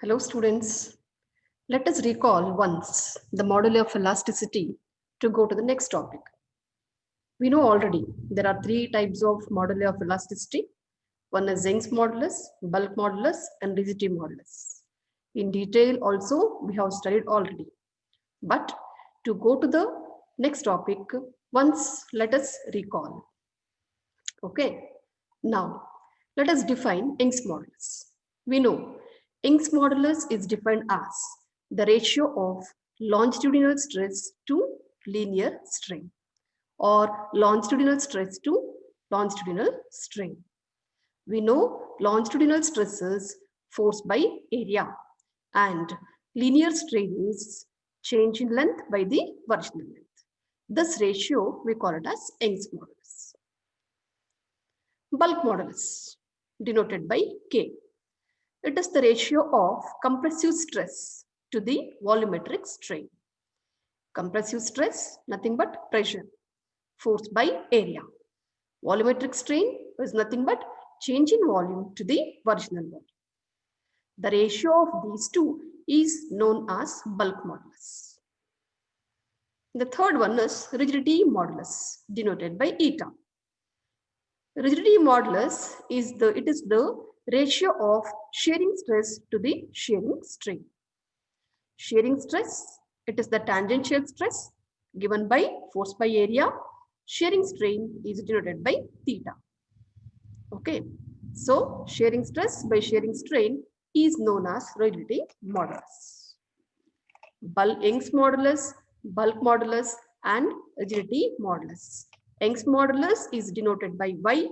Hello students, let us recall once the model of elasticity to go to the next topic. We know already there are three types of moduli of elasticity. One is Young's modulus, bulk modulus and rigidity modulus. In detail also we have studied already. But to go to the next topic, once let us recall. Okay, now let us define Young's modulus. We know Young's modulus is defined as the ratio of longitudinal stress to linear strain or longitudinal stress to longitudinal strain. We know longitudinal stress is force by area and linear strain is change in length by the original length. This ratio we call it as Young's modulus. Bulk modulus denoted by K. It is the ratio of compressive stress to the volumetric strain. Compressive stress, nothing but pressure, force by area. Volumetric strain is nothing but change in volume to the original volume. The ratio of these two is known as bulk modulus. The third one is rigidity modulus, denoted by eta. Rigidity modulus is the ratio of shearing stress to the shearing strain. Shearing stress, it is the tangential stress given by force by area. Shearing strain is denoted by theta. Okay, so shearing stress by shearing strain is known as rigidity modulus. Young's modulus, bulk modulus and rigidity modulus. Young's modulus is denoted by Y,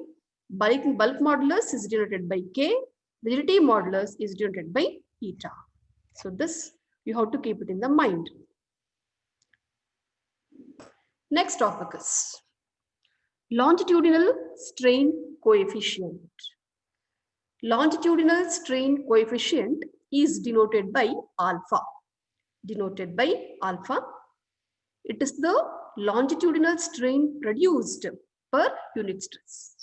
bulk modulus is denoted by K, rigidity modulus is denoted by eta. So this you have to keep it in the mind. Next topic is longitudinal strain coefficient. Longitudinal strain coefficient is denoted by alpha. Denoted by alpha. It is the longitudinal strain produced per unit stress.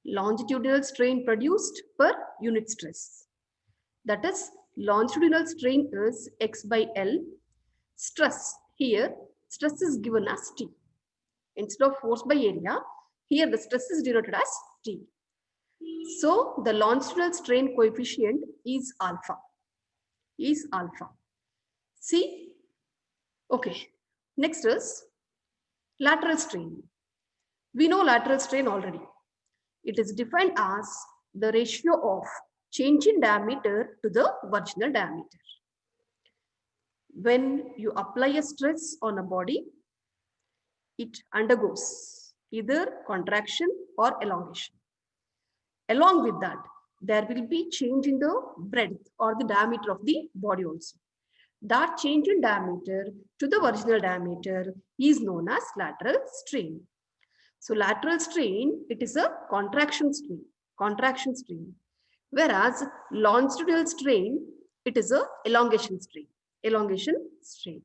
Longitudinal strain produced per unit stress. That is, longitudinal strain is x by L. Stress, here stress is given as T. Instead of force by area, here the stress is denoted as T. So the longitudinal strain coefficient is alpha. See? Okay. Next is lateral strain. We know lateral strain already. It is defined as the ratio of change in diameter to the original diameter. When you apply a stress on a body, it undergoes either contraction or elongation. Along with that, there will be change in the breadth or the diameter of the body also. That change in diameter to the original diameter is known as lateral strain. So lateral strain, it is a contraction strain. Whereas longitudinal strain, it is a elongation strain.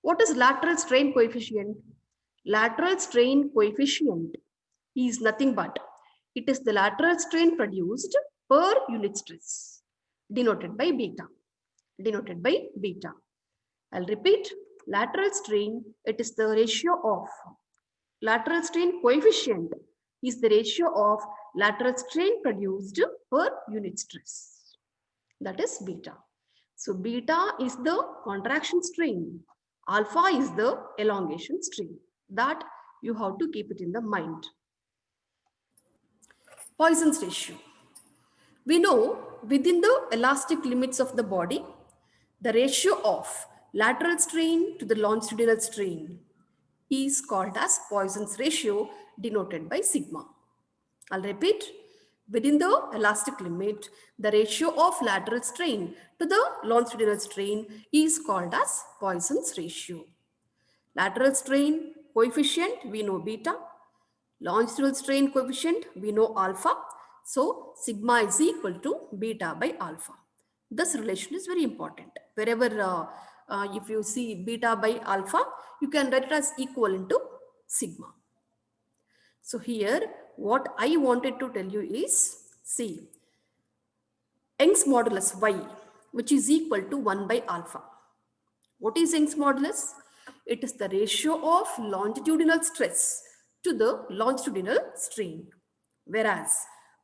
What is lateral strain coefficient? Lateral strain coefficient is nothing but it is the lateral strain produced per unit stress, denoted by beta. I'll repeat, lateral strain, it is the ratio of lateral strain coefficient is the ratio of lateral strain produced per unit stress. That is beta. So beta is the contraction strain. Alpha is the elongation strain. That you have to keep it in the mind. Poisson's ratio. We know within the elastic limits of the body, the ratio of lateral strain to the longitudinal strain is called as Poisson's ratio, denoted by sigma. I'll repeat. Within the elastic limit, the ratio of lateral strain to the longitudinal strain is called as Poisson's ratio. Lateral strain coefficient, we know beta. Longitudinal strain coefficient, we know alpha. So sigma is equal to beta by alpha. This relation is very important. Wherever if you see beta by alpha, you can write it as equivalent to sigma. So here what I wanted to tell you is, see, Young's modulus y, which is equal to 1 by alpha. What is Young's modulus? It is the ratio of longitudinal stress to the longitudinal strain. Whereas,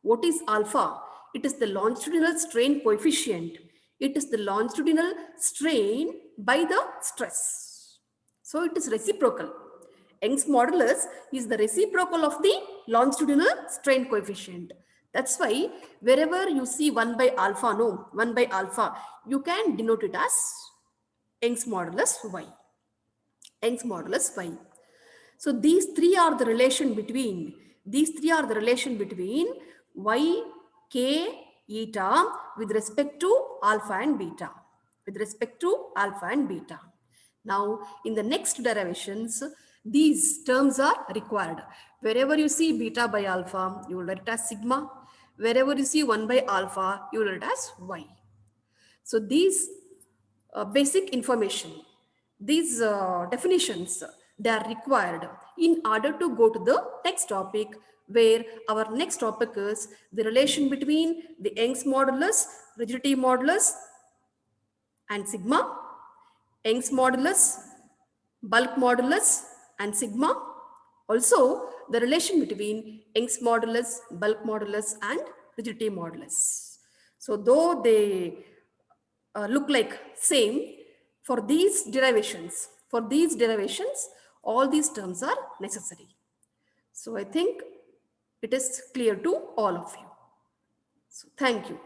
what is alpha? It is the longitudinal strain coefficient. It is the longitudinal strain by the stress. So it is reciprocal. Young's modulus is the reciprocal of the longitudinal strain coefficient. That's why wherever you see 1 by alpha, 1 by alpha, you can denote it as Young's modulus y. Young's modulus y. So these three are the relation between y, k, eta with respect to alpha and beta. Now in the next derivations, these terms are required. Wherever you see beta by alpha, you will write it as sigma. Wherever you see 1 by alpha, you will write it as y. So these basic information, these definitions, they are required in order to go to the next topic, where our next topic is the relation between the Young's modulus, rigidity modulus and sigma, Young's modulus, bulk modulus and sigma. Also the relation between Young's modulus, bulk modulus and rigidity modulus. So though they look like same, for these derivations, all these terms are necessary. So I think it is clear to all of you. So thank you.